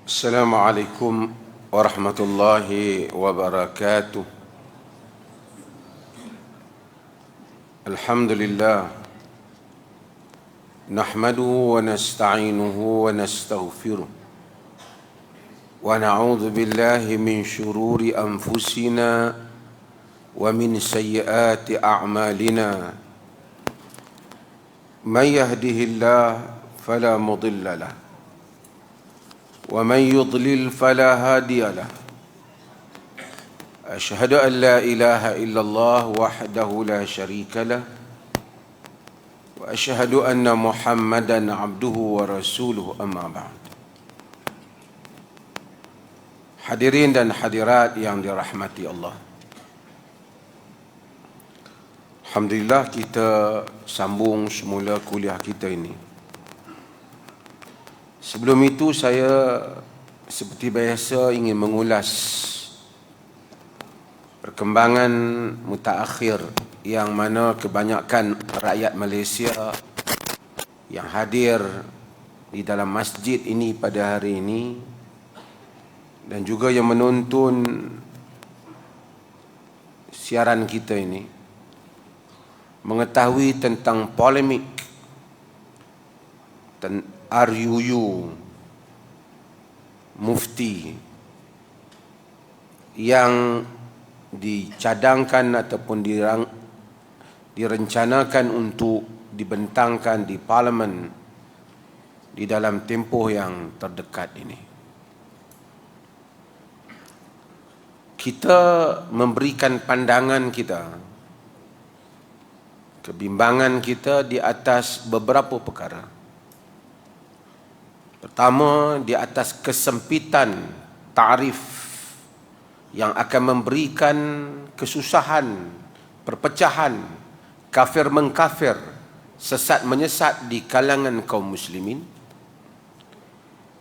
Assalamualaikum warahmatullahi wabarakatuh. Alhamdulillah. Nahmaduhu wa nasta'inuhu wa nastaghfiruh. Wa na'udzu billahi min syururi anfusina wa min sayyiati a'malina. Man yahdihillahu fala mudilla lahu ومن يضلل فلا هادي له أشهد أن لا إله إلا الله وحده لا شريك له وأشهد أن محمدا عبده ورسوله أما بعد. Hadirin dan hadirat yang dirahmati Allah, alhamdulillah kita sambung semula kuliah kita ini. Sebelum itu saya seperti biasa ingin mengulas perkembangan mutaakhir yang mana kebanyakan rakyat Malaysia yang hadir di dalam masjid ini pada hari ini dan juga yang menonton siaran kita ini mengetahui tentang polemik RUU Mufti yang dicadangkan ataupun direncanakan untuk dibentangkan di Parlimen di dalam tempoh yang terdekat ini. Kita memberikan pandangan kita, kebimbangan kita di atas beberapa perkara. Pertama, di atas kesempitan ta'rif yang akan memberikan kesusahan, perpecahan, kafir mengkafir, sesat menyesat di kalangan kaum muslimin.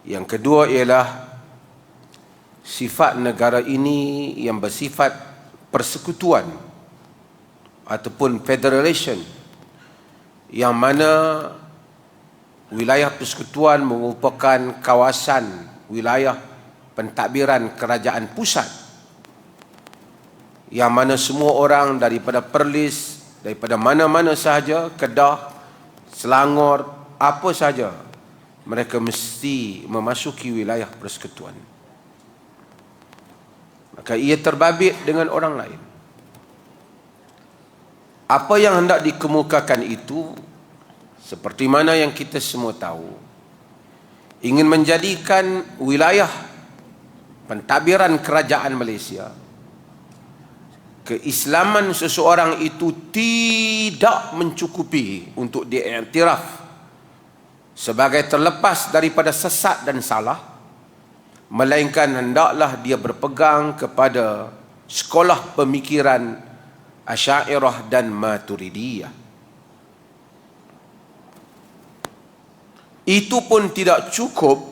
Yang kedua ialah sifat negara ini yang bersifat persekutuan ataupun federation, yang mana wilayah persekutuan merupakan kawasan wilayah pentadbiran kerajaan pusat, yang mana semua orang daripada Perlis, daripada mana-mana sahaja, Kedah, Selangor, apa sahaja, mereka mesti memasuki wilayah persekutuan. Maka ia terbabit dengan orang lain. Apa yang hendak dikemukakan itu, seperti mana yang kita semua tahu, ingin menjadikan wilayah pentadbiran kerajaan Malaysia, keislaman seseorang itu tidak mencukupi untuk diiktiraf sebagai terlepas daripada sesat dan salah, melainkan hendaklah dia berpegang kepada sekolah pemikiran Asy'ariyah dan Maturidiyah. Itu pun tidak cukup.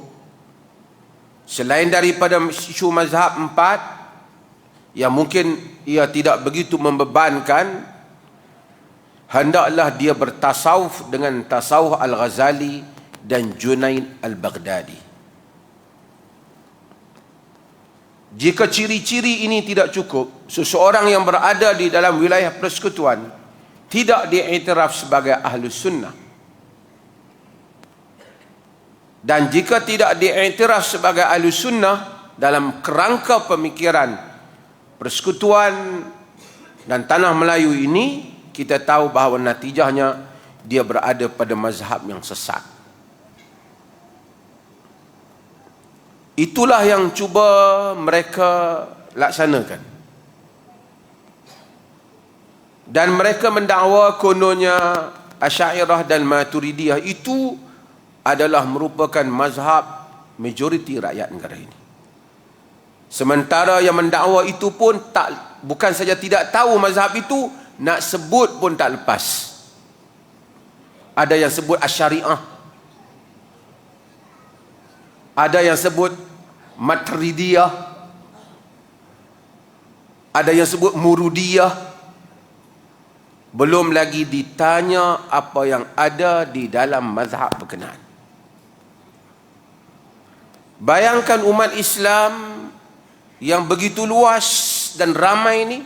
Selain daripada isu mazhab 4 yang mungkin ia tidak begitu membebankan, hendaklah dia bertasawuf dengan tasawuf Al-Ghazali dan Junaid Al-Baghdadi. Jika ciri-ciri ini tidak cukup, seseorang yang berada di dalam wilayah persekutuan tidak diiktiraf sebagai Ahlus Sunnah. Dan jika tidak diiktiraf sebagai Ahlus Sunnah dalam kerangka pemikiran persekutuan dan tanah Melayu ini, kita tahu bahawa natijahnya dia berada pada mazhab yang sesat. Itulah yang cuba mereka laksanakan. Dan mereka mendakwa kononnya Asy'ariyah dan Maturidiyah itu adalah merupakan mazhab majoriti rakyat negara ini. Sementara yang mendakwa itu pun bukan saja tidak tahu mazhab itu, nak sebut pun tak lepas. Ada yang sebut Asy'ariyah, ada yang sebut Maturidiyah, ada yang sebut Muridiyah. Belum lagi ditanya apa yang ada di dalam mazhab berkenaan. Bayangkan umat Islam yang begitu luas dan ramai ini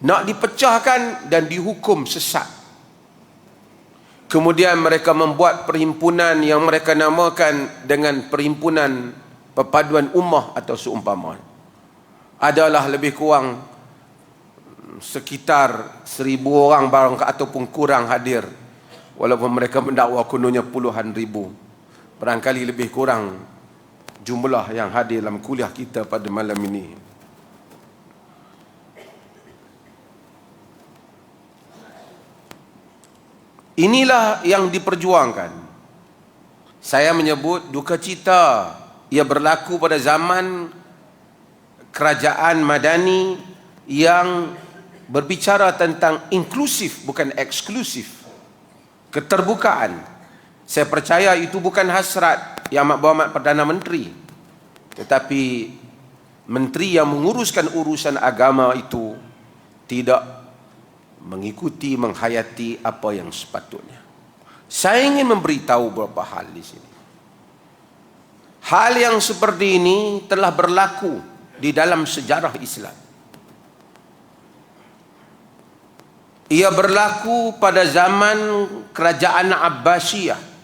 nak dipecahkan dan dihukum sesat. Kemudian mereka membuat perhimpunan yang mereka namakan dengan Perhimpunan Perpaduan Ummah atau seumpama. Adalah lebih kurang sekitar 1,000 orang barang ataupun kurang hadir. Walaupun mereka mendakwa kononnya puluhan ribu. Barangkali lebih kurang jumlah yang hadir dalam kuliah kita pada malam ini. Inilah yang diperjuangkan. Saya menyebut duka cita ia berlaku pada zaman kerajaan Madani yang berbicara tentang inklusif bukan eksklusif. Keterbukaan. Saya percaya itu bukan hasrat Yang Amat Perdana Menteri, tetapi menteri yang menguruskan urusan agama itu tidak mengikuti, menghayati apa yang sepatutnya. Saya ingin memberitahu beberapa hal di sini. Hal yang seperti ini telah berlaku di dalam sejarah Islam. Ia berlaku pada zaman kerajaan Abbasiyah.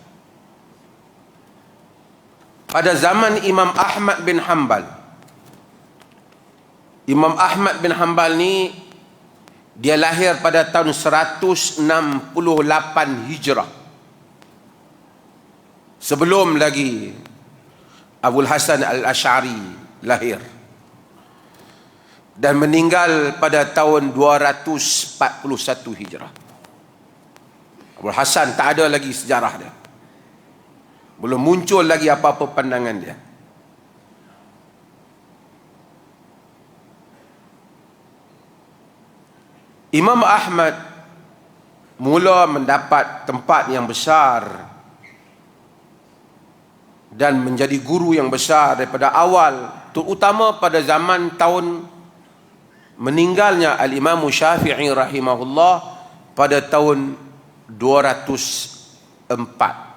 Pada zaman Imam Ahmad bin Hanbal. Imam Ahmad bin Hanbal ni dia lahir pada tahun 168 Hijrah. Sebelum lagi Abul Hasan Al-Asy'ari lahir. Dan meninggal pada tahun 241 Hijrah. Abul Hasan tak ada lagi sejarah dia. Belum muncul lagi apa-apa pandangan dia. Imam Ahmad mula mendapat tempat yang besar dan menjadi guru yang besar daripada awal, terutama pada zaman tahun meninggalnya Al-Imam Syafi'i rahimahullah pada tahun 204.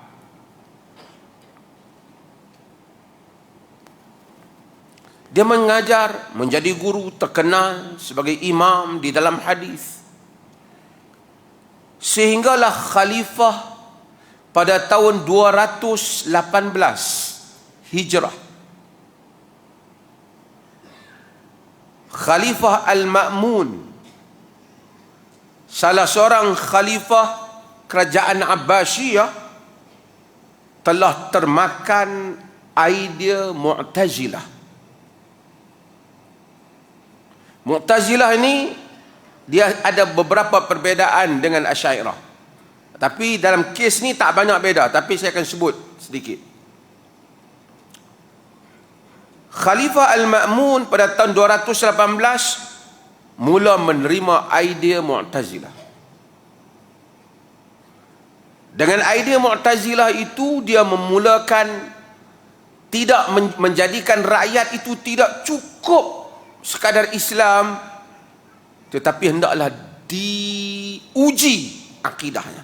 Dia mengajar, menjadi guru terkenal sebagai imam di dalam hadis. Sehinggalah khalifah pada tahun 218 Hijrah. Khalifah Al-Ma'mun, salah seorang khalifah kerajaan Abbasiyah, telah termakan idea Mu'tazilah. Mu'tazilah ini dia ada beberapa perbezaan dengan Asy'ariyah. Tapi dalam kes ni tak banyak beza, tapi saya akan sebut sedikit. Khalifah Al-Ma'mun pada tahun 218 mula menerima idea Mu'tazilah. Dengan idea Mu'tazilah itu dia memulakan tidak menjadikan rakyat itu tidak cukup sekadar Islam, tetapi hendaklah diuji akidahnya,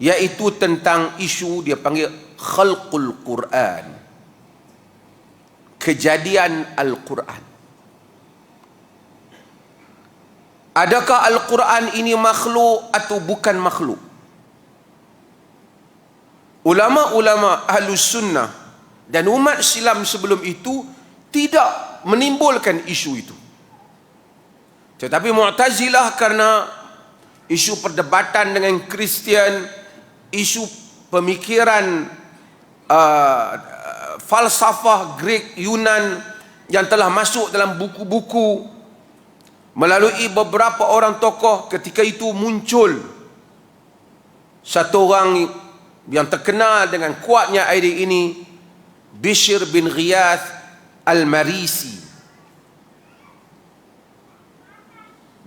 iaitu tentang isu dia panggil khalqul Quran, kejadian Al-Quran. Adakah Al-Quran ini makhluk atau bukan makhluk? Ulama-ulama Ahlus Sunnah dan umat Islam sebelum itu tidak menimbulkan isu itu. Tetapi Mu'tazilah karena isu perdebatan dengan Kristian, isu pemikiran falsafah Greek Yunan yang telah masuk dalam buku-buku melalui beberapa orang tokoh, ketika itu muncul satu orang yang terkenal dengan kuatnya idea ini, Bishr bin Ghiyath Al-Marisi.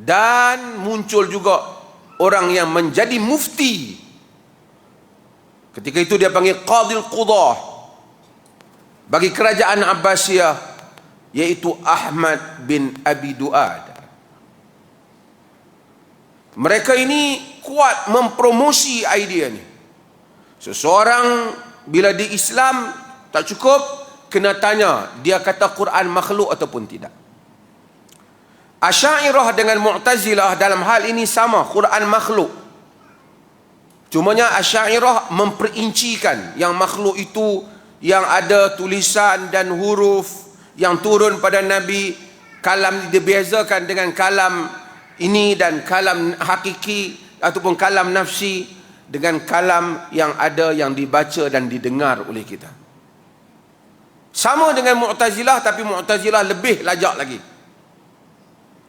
Dan muncul juga orang yang menjadi mufti. Ketika itu dia panggil Qadil Qudah bagi kerajaan Abbasiyah, yaitu Ahmad bin Abi Duad. Mereka ini kuat mempromosi idea ini. Seseorang bila di Islam tak cukup, kena tanya dia kata Quran makhluk ataupun tidak. Asy'ariyah dengan Mu'tazilah dalam hal ini sama, Quran makhluk. Cumanya Asy'ariyah memperincikan yang makhluk itu yang ada tulisan dan huruf yang turun pada Nabi, kalam dibezakan dengan kalam ini dan kalam hakiki ataupun kalam nafsi dengan kalam yang ada yang dibaca dan didengar oleh kita. Sama dengan Mu'tazilah, tapi Mu'tazilah lebih lajak lagi.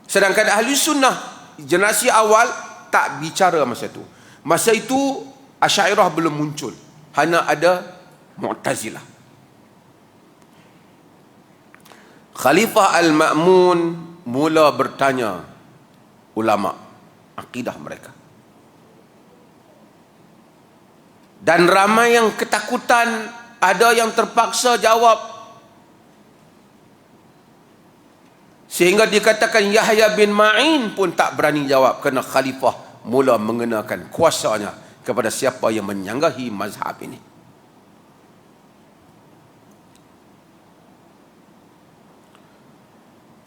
Sedangkan Ahli Sunnah generasi awal tak bicara masa itu. Masa itu Asy'ariyah belum muncul, hanya ada Mu'tazilah. Khalifah Al-Ma'mun mula bertanya ulama akidah mereka. Dan ramai yang ketakutan, ada yang terpaksa jawab. Sehingga dikatakan Yahya bin Ma'in pun tak berani jawab kerana khalifah mula mengenakan kuasanya kepada siapa yang menyanggahi mazhab ini.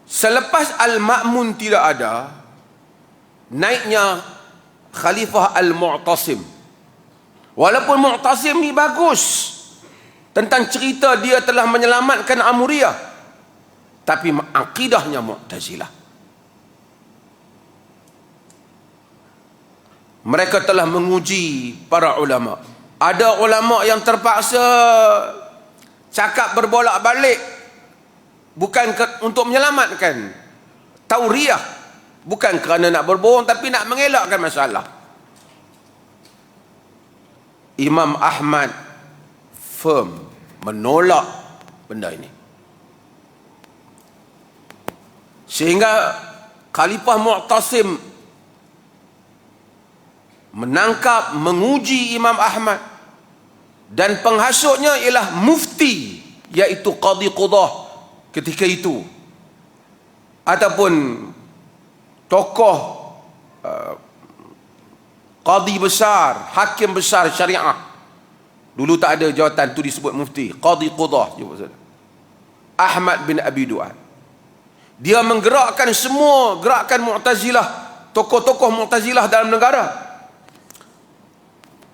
Selepas Al-Ma'mun tidak ada, naiknya Khalifah Al-Mu'tasim. Walaupun Mu'tasim ni bagus tentang cerita dia telah menyelamatkan Amuriyah, tapi akidahnya Mu'tazilah. Mereka telah menguji para ulama. Ada ulama yang terpaksa cakap berbolak-balik, bukan untuk menyelamatkan tauriah, bukan kerana nak berbohong, tapi nak mengelakkan masalah. Imam Ahmad firm menolak benda ini, sehingga Khalifah Mu'tasim menangkap, menguji Imam Ahmad, dan penghasutnya ialah mufti, iaitu Qadhi Qudah ketika itu, ataupun tokoh qadi besar, hakim besar syariah. Dulu tak ada jawatan tu disebut mufti, Qadhi Qudah. Ahmad bin Abi Du'ad. Dia menggerakkan semua gerakan Mu'tazilah, tokoh-tokoh Mu'tazilah dalam negara,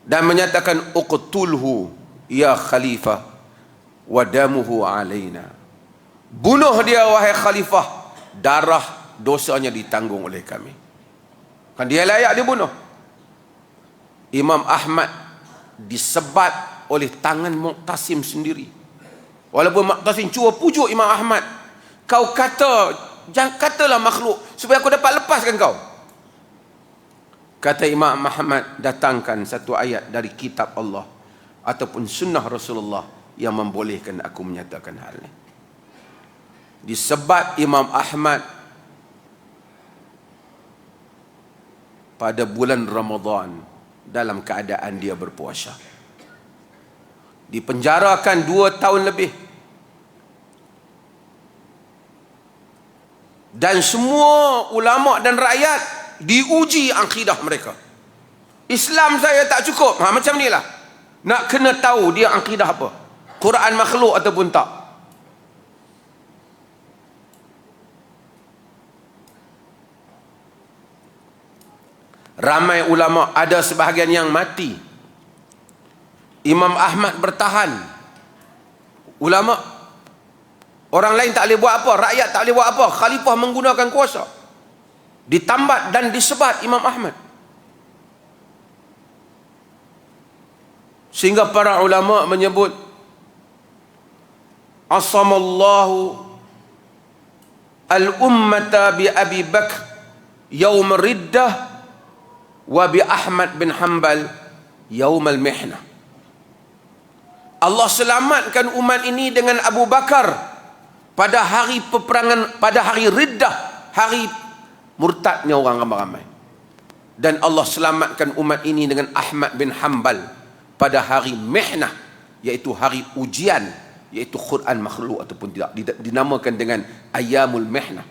dan menyatakan uqtulhu ya khalifah wa damuhu alaina. Bunuh dia wahai khalifah, darah dosanya ditanggung oleh kami. Kan dia layak dibunuh. Imam Ahmad disebat oleh tangan Mu'tasim sendiri. Walaupun Mu'tasim cuba pujuk Imam Ahmad, kau kata, jangan katalah makhluk supaya aku dapat lepaskan kau. Kata Imam Ahmad, datangkan satu ayat dari kitab Allah ataupun sunnah Rasulullah yang membolehkan aku menyatakan hal ini. Disebat Imam Ahmad pada bulan Ramadan dalam keadaan dia berpuasa. Dipenjarakan 2 tahun lebih. Dan semua ulama dan rakyat diuji akidah mereka. Islam saya tak cukup. Macam ni lah. Nak kena tahu dia akidah apa. Quran makhluk ataupun tak. Ramai ulama, ada sebahagian yang mati. Imam Ahmad bertahan. Ulama, orang lain tak boleh buat apa, rakyat tak boleh buat apa, khalifah menggunakan kuasa. Ditambat dan disebat Imam Ahmad. Sehingga para ulama menyebut asamallahu al-ummata bi Abi Bakr yaum riddah wa bi Ahmad bin Hanbal yaum al-mihnah. Allah selamatkan umat ini dengan Abu Bakar pada hari peperangan, pada hari riddah, hari murtadnya orang ramai-ramai. Dan Allah selamatkan umat ini dengan Ahmad bin Hanbal pada hari mihnah, iaitu hari ujian, iaitu Quran makhluk ataupun tidak, dinamakan dengan Ayyamul Mihnah.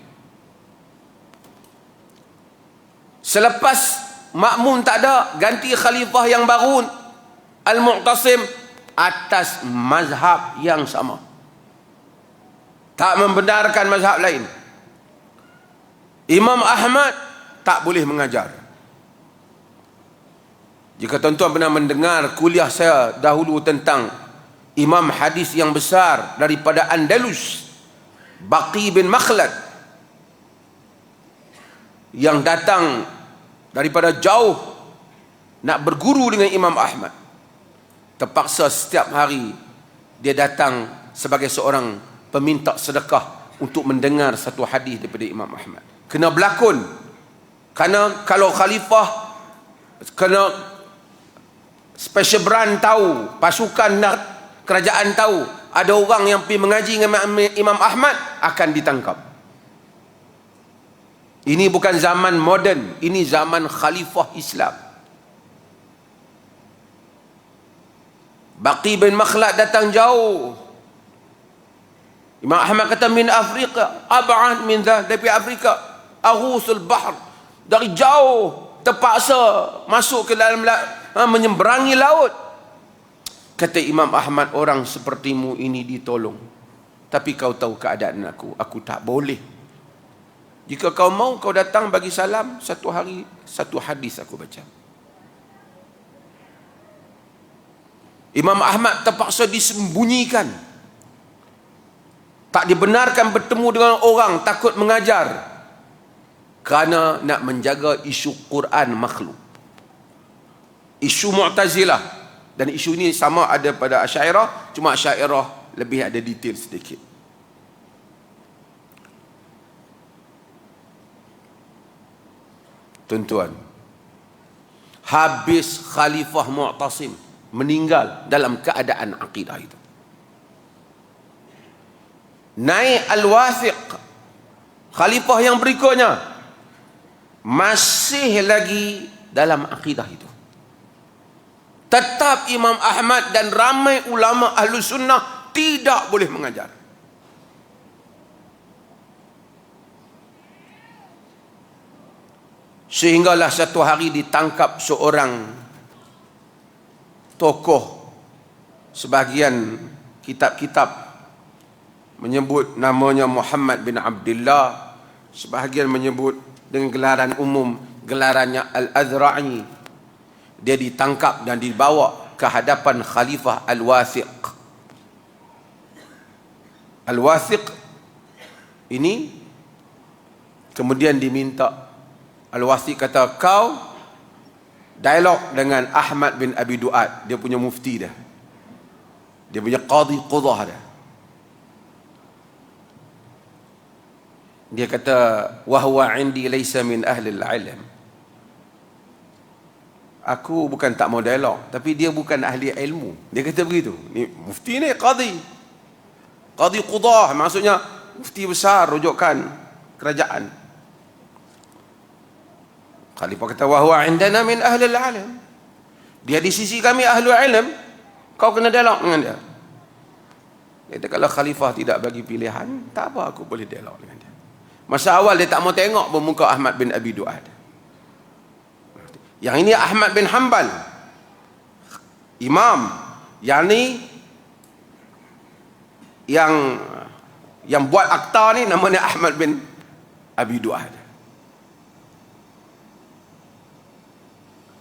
Selepas Ma'mun tak ada, ganti khalifah yang baru Al-Mu'tasim, atas mazhab yang sama. Tak membenarkan mazhab lain. Imam Ahmad tak boleh mengajar. Jika tuan-tuan pernah mendengar kuliah saya dahulu tentang imam hadis yang besar daripada Andalus, Baqi bin Makhlad, yang datang daripada jauh nak berguru dengan Imam Ahmad, terpaksa setiap hari dia datang sebagai seorang peminta sedekah untuk mendengar satu hadis daripada Imam Ahmad. Kena berlakon, kerana kalau khalifah kena special brand tahu, pasukan kerajaan tahu ada orang yang pergi mengaji dengan Imam Ahmad, akan ditangkap. Ini bukan zaman moden, ini zaman khalifah Islam. Baqi bin Makhlad datang jauh. Imam Ahmad kata, min Afrika, ab'ad min dhah, dari Afrika, aghusul bahr, dari jauh, terpaksa masuk ke dalam menyeberangi laut. Kata Imam Ahmad, orang sepertimu ini ditolong, tapi kau tahu keadaan aku tak boleh. Jika kau mau, kau datang bagi salam, satu hari satu hadis aku baca. Imam Ahmad terpaksa disembunyikan, tak dibenarkan bertemu dengan orang, takut mengajar, kerana nak menjaga isu Quran makhluk, isu Mu'tazilah. Dan isu ini sama ada pada Asy'ariyah, cuma Asy'ariyah lebih ada detail sedikit. Tuan-tuan, habis Khalifah Mu'tasim meninggal dalam keadaan akidah itu, naik Al-Wathiq, Khalifah yang berikutnya, masih lagi dalam akidah itu. Tetap Imam Ahmad dan ramai ulama ahlu sunnah tidak boleh mengajar. Sehinggalah satu hari ditangkap seorang tokoh. Sebahagian kitab-kitab menyebut namanya Muhammad bin Abdullah, sebahagian menyebut dengan gelaran umum, gelarannya Al-Azra'i. Dia ditangkap dan dibawa ke hadapan Khalifah Al-Wathiq. Al-Wathiq ini kemudian diminta, Al-Wathiq kata, kau dialog dengan Ahmad bin Abi Du'ad, dia punya mufti dah, dia punya qadhi qudah dah. Dia kata, wahwa indi laysa min ahli al-ilm. Aku bukan tak mau dialog, tapi dia bukan ahli ilmu. Dia kata begitu. Ni mufti ni qadhi qudah, maksudnya mufti besar rujukan kerajaan. Khalifah kata, wa huwa indana min ahli al-ilm. Dia di sisi kami ahli ilm, kau kena dialog dengan dia. Dia kata, kalau khalifah tidak bagi pilihan, tak apa, aku boleh dialog dengan dia. Masa awal dia tak mau tengok bermuka Ahmad bin Abi Du'ad. Yang ini Ahmad bin Hanbal, imam, yang ni yang buat akta ni namanya Ahmad bin Abi Du'ad.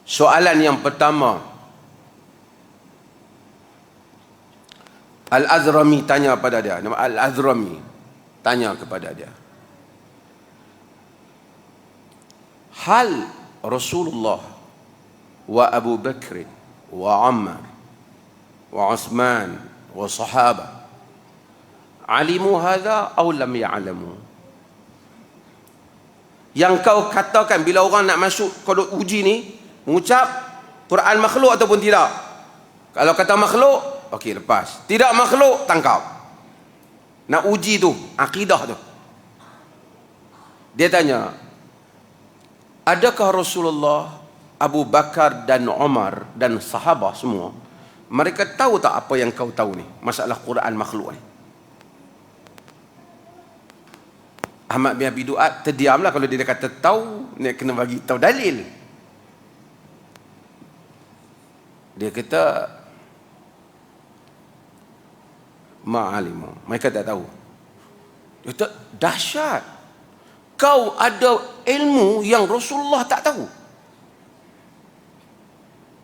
Soalan yang pertama, Al-Azrami tanya pada dia, nama Al-Azrami tanya kepada dia, hal Rasulullah wa Abu Bakr wa Ammar wa Uthman wa sahabah alimu hadha atau lam ya'lamu? Yang kau katakan bila orang nak masuk kodok uji ni, mengucap Quran makhluk ataupun tidak? Kalau kata makhluk, okey, lepas. Tidak makhluk, tangkap. Nak uji tu akidah tu. Dia tanya, adakah Rasulullah, Abu Bakar dan Umar dan sahabat semua, mereka tahu tak apa yang kau tahu ni, masalah Quran makhluk ni? Ahmad bin Abi Du'ad terdiamlah. Kalau dia kata tahu, dia kena bagi tahu dalil. Dia kata, ma'alimu. Mereka tak tahu. Dia kata, dahsyat. Kau ada ilmu yang Rasulullah tak tahu.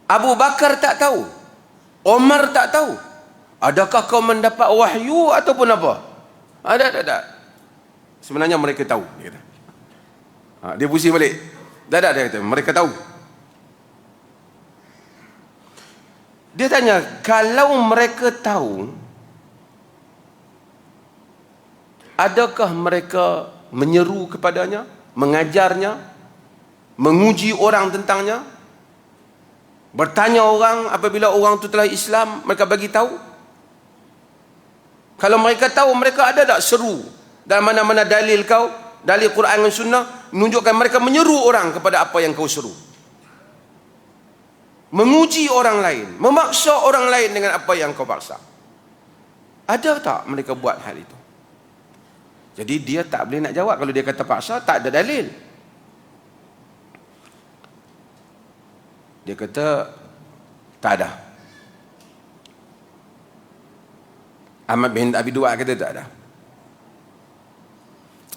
Abu Bakar tak tahu. Omar tak tahu. Adakah kau mendapat wahyu ataupun apa? Tak. Sebenarnya mereka tahu. Dia kata. Dia pusing balik. Tak, dia kata, mereka tahu. Dia tanya, kalau mereka tahu, adakah mereka menyeru kepadanya, mengajarnya, menguji orang tentangnya, bertanya orang apabila orang itu telah Islam, mereka bagi tahu? Kalau mereka tahu, mereka ada tak seru dalam mana-mana dalil kau, dalil Quran dan Sunnah, menunjukkan mereka menyeru orang kepada apa yang kau seru, menguji orang lain, memaksa orang lain dengan apa yang kau paksa. Ada tak mereka buat hal itu? Jadi dia tak boleh nak jawab. Kalau dia kata paksa, tak ada dalil. Dia kata tak ada. Ahmad bin Abi Duat kata tak ada.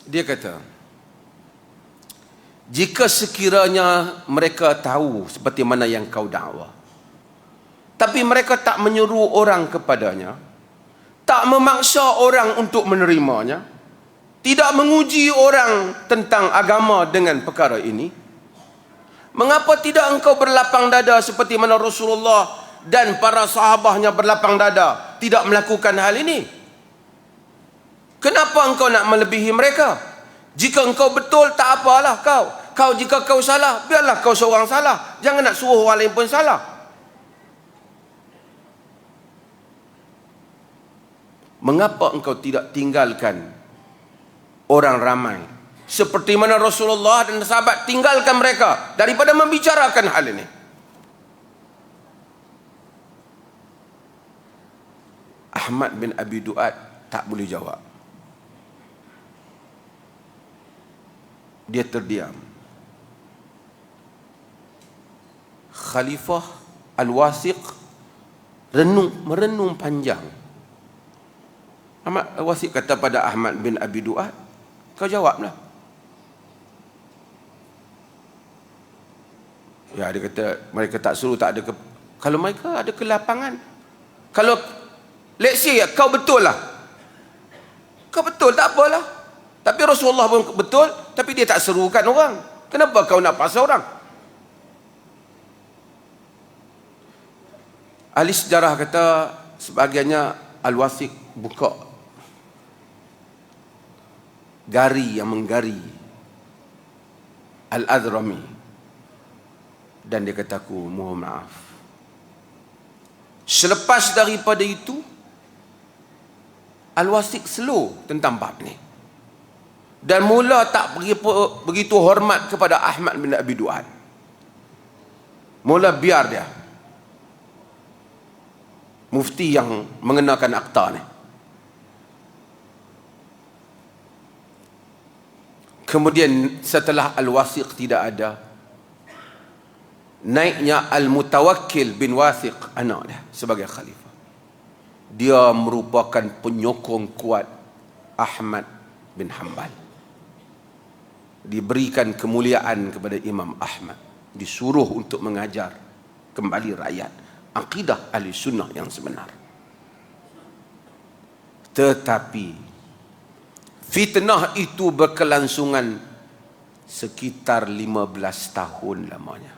Dia kata, jika sekiranya mereka tahu seperti mana yang kau dakwa, tapi mereka tak menyuruh orang kepadanya, tak memaksa orang untuk menerimanya, tidak menguji orang tentang agama dengan perkara ini, mengapa tidak engkau berlapang dada seperti mana Rasulullah dan para sahabatnya berlapang dada, tidak melakukan hal ini? Kenapa engkau nak melebihi mereka? Jika engkau betul, tak apalah kau. Jika kau salah, biarlah kau seorang salah. Jangan nak suruh orang lain pun salah. Mengapa engkau tidak tinggalkan orang ramai seperti mana Rasulullah dan sahabat tinggalkan mereka daripada membicarakan hal ini? Ahmad bin Abi Duat tak boleh jawab. Dia terdiam. Khalifah Al-Wasiq merenung panjang. Ahmad Al-Wasiq kata pada Ahmad bin Abi Duat, kau jawablah. Ya, dia kata mereka tak suruh, tak ada kalau mereka ada kelapangan. Kalau let's say kau betul lah. Kau betul, tak apalah. Tapi Rasulullah pun betul, tapi dia tak serukan orang. Kenapa kau nak paksa orang? Ahli sejarah kata sebahagiannya Al-Wasiq buka gari yang menggari Al-Adrami, dan dia kata, aku mohon maaf. Selepas daripada itu, Al-Wasiq slow tentang bab ni, dan mula tak begitu hormat kepada Ahmad bin Abi Duat. Mula biar dia, mufti yang mengenakan akta ni. Kemudian setelah Al-Wasiq tidak ada, naiknya Al-Mutawakkil bin Wasiq, anak dia, sebagai khalifah. Dia merupakan penyokong kuat Ahmad bin Hanbal. Diberikan kemuliaan kepada Imam Ahmad, disuruh untuk mengajar kembali rakyat akidah ahli sunnah yang sebenar. Tetapi fitnah itu berkelangsungan sekitar 15 tahun lamanya.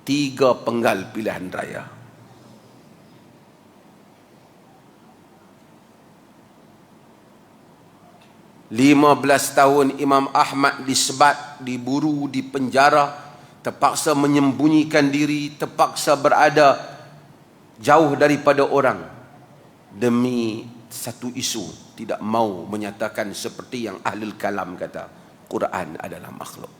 3 penggal pilihan raya. Lima belas tahun Imam Ahmad disebat, diburu, dipenjara, terpaksa menyembunyikan diri, terpaksa berada jauh daripada orang demi satu isu, tidak mau menyatakan seperti yang Ahlul Kalam kata, Quran adalah makhluk.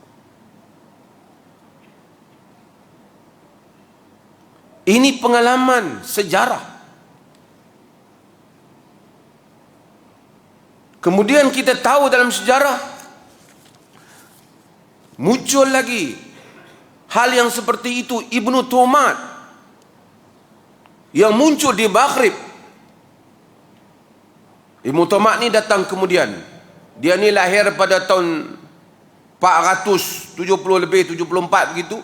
Ini pengalaman sejarah. Kemudian kita tahu dalam sejarah muncul lagi hal yang seperti itu. Ibnu Tumat yang muncul di Maghrib Ibnu Tomak ni datang kemudian. Dia ni lahir pada tahun 470 lebih, 74 begitu.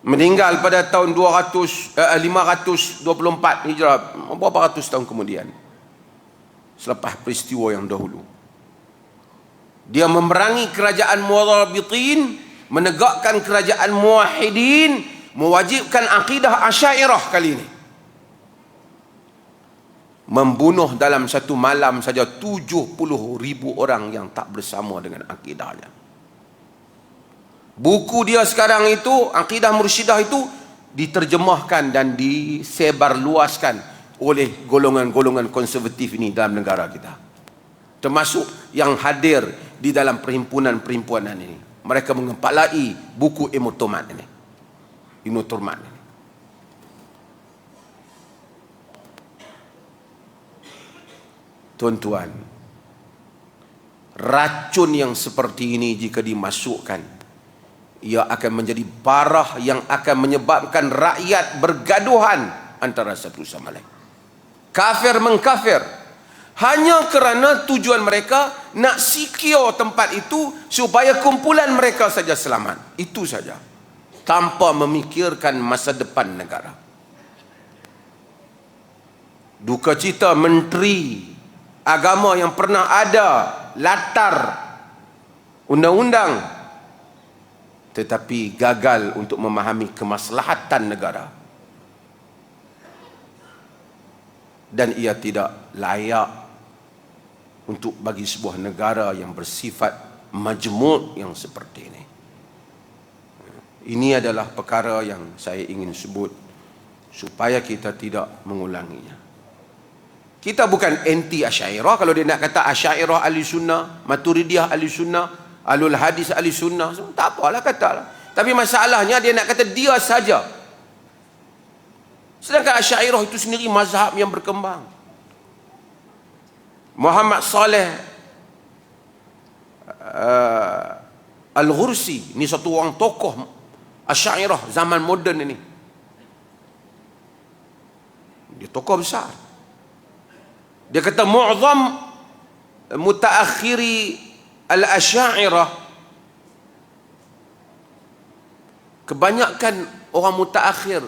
Meninggal pada tahun 524 Hijrah, berapa ratus tahun kemudian, selepas peristiwa yang dahulu. Dia memerangi kerajaan Murabitin, menegakkan kerajaan Muwahhidin, mewajibkan akidah Asy'ariyah kali ini. Membunuh dalam satu malam saja 70,000 orang yang tak bersama dengan akidahnya. Buku dia sekarang itu, Aqidah Mursyidah itu, diterjemahkan dan disebarluaskan oleh golongan-golongan konservatif ini dalam negara kita. Termasuk yang hadir di dalam perhimpunan-perhimpunan ini. Mereka mengepalai buku Ibnu Tomak ini. Ibnu Tomak ini. Tuan-tuan, racun yang seperti ini jika dimasukkan, ia akan menjadi parah yang akan menyebabkan rakyat bergaduhan antara satu sama lain. Kafir mengkafir. Hanya kerana tujuan mereka nak secure tempat itu supaya kumpulan mereka saja selamat. Itu saja. Tanpa memikirkan masa depan negara. Duka cita menteri agama yang pernah ada latar undang-undang tetapi gagal untuk memahami kemaslahatan negara, dan ia tidak layak untuk bagi sebuah negara yang bersifat majmuk yang seperti ini. Ini adalah perkara yang saya ingin sebut supaya kita tidak mengulanginya. Kita bukan anti Asy'ariyah. Kalau dia nak kata Asy'ariyah ahli sunnah, Maturidiyah ahli sunnah, Ahlul Hadis ahli sunnah, tak apalah katalah. Tapi masalahnya dia nak kata dia saja. Sedangkan Asy'ariyah itu sendiri mazhab yang berkembang. Muhammad Saleh Al-Ghursi, ini satu orang tokoh Asy'ariyah zaman moden ini. Dia tokoh besar. Dia kata mu'zam mutaakhiri al-Asy'ariyah, kebanyakan orang mutaakhir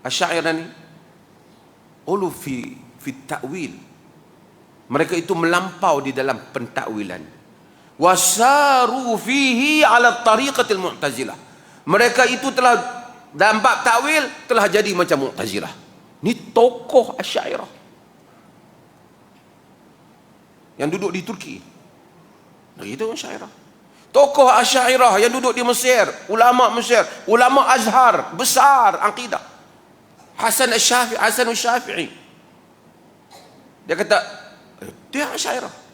Asy'ariyah ni ulu fi ta'wil. Mereka itu melampau di dalam pentakwilan. Wasaru fihi ala tariqatil Mu'tazilah. Mereka itu telah dalam bab takwil telah jadi macam Mu'tazilah. Ni tokoh Asy'ariyah yang duduk di Turki. Itu Asy'ariyah. Tokoh Asy'ariyah yang duduk di Mesir, ulama Mesir, ulama Azhar besar akidah. Hasan Asy-Syafi'i. Dia kata dia Asy'ariyah.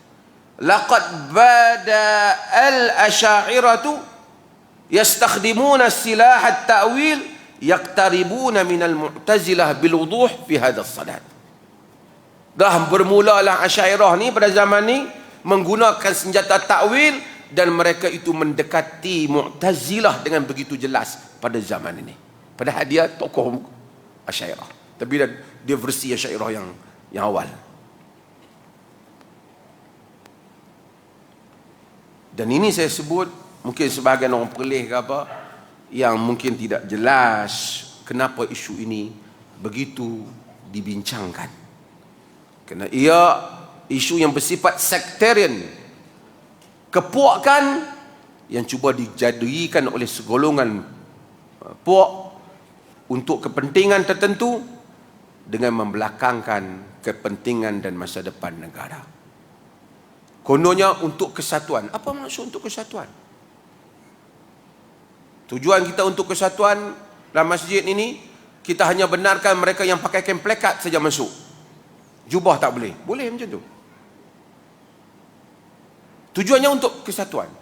Laqad bada al-Asy'ariyatu yastakhdimuna silah at-ta'wil yaqtaribuna min al-Mu'tazilah bil wuduh fi hadha as-salat. Dah bermulalah Asy'ariyah ni pada zaman ni menggunakan senjata takwil, dan mereka itu mendekati Mu'tazilah dengan begitu jelas pada zaman ini. Padahal dia tokoh Asy'ariyah, tapi dia versi Asy'ariyah yang awal. Dan ini saya sebut, mungkin sebahagian orang perleh ke apa, yang mungkin tidak jelas kenapa isu ini begitu dibincangkan. Kerana ia isu yang bersifat sektarian, kepuakan yang cuba dijadikan oleh segolongan puak untuk kepentingan tertentu dengan membelakangkan kepentingan dan masa depan negara. Kononnya untuk kesatuan. Apa maksud untuk kesatuan? Tujuan kita untuk kesatuan dalam masjid ini, kita hanya benarkan mereka yang pakai kain plekat saja masuk. Jubah tak boleh. Boleh macam tu. Tujuannya untuk kesatuan.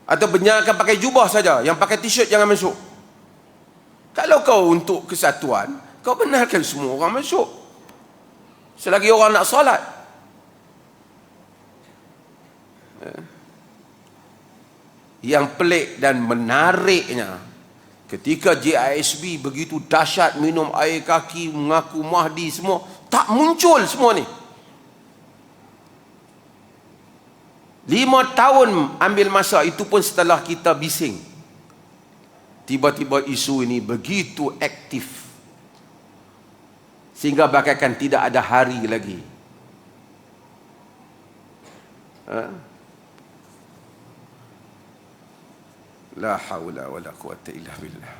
Atau benarkan pakai jubah saja, yang pakai t-shirt jangan masuk. Kalau kau untuk kesatuan, kau benarkan semua orang masuk. Selagi orang nak solat. Yang pelik dan menariknya, ketika JISB begitu dahsyat minum air kaki, mengaku Mahdi semua, Tak muncul semua ni. 5 tahun ambil masa, itu pun setelah kita bising. Tiba-tiba isu ini begitu aktif, sehingga bagaikan tidak ada hari lagi. La haula wala quwata illa billah.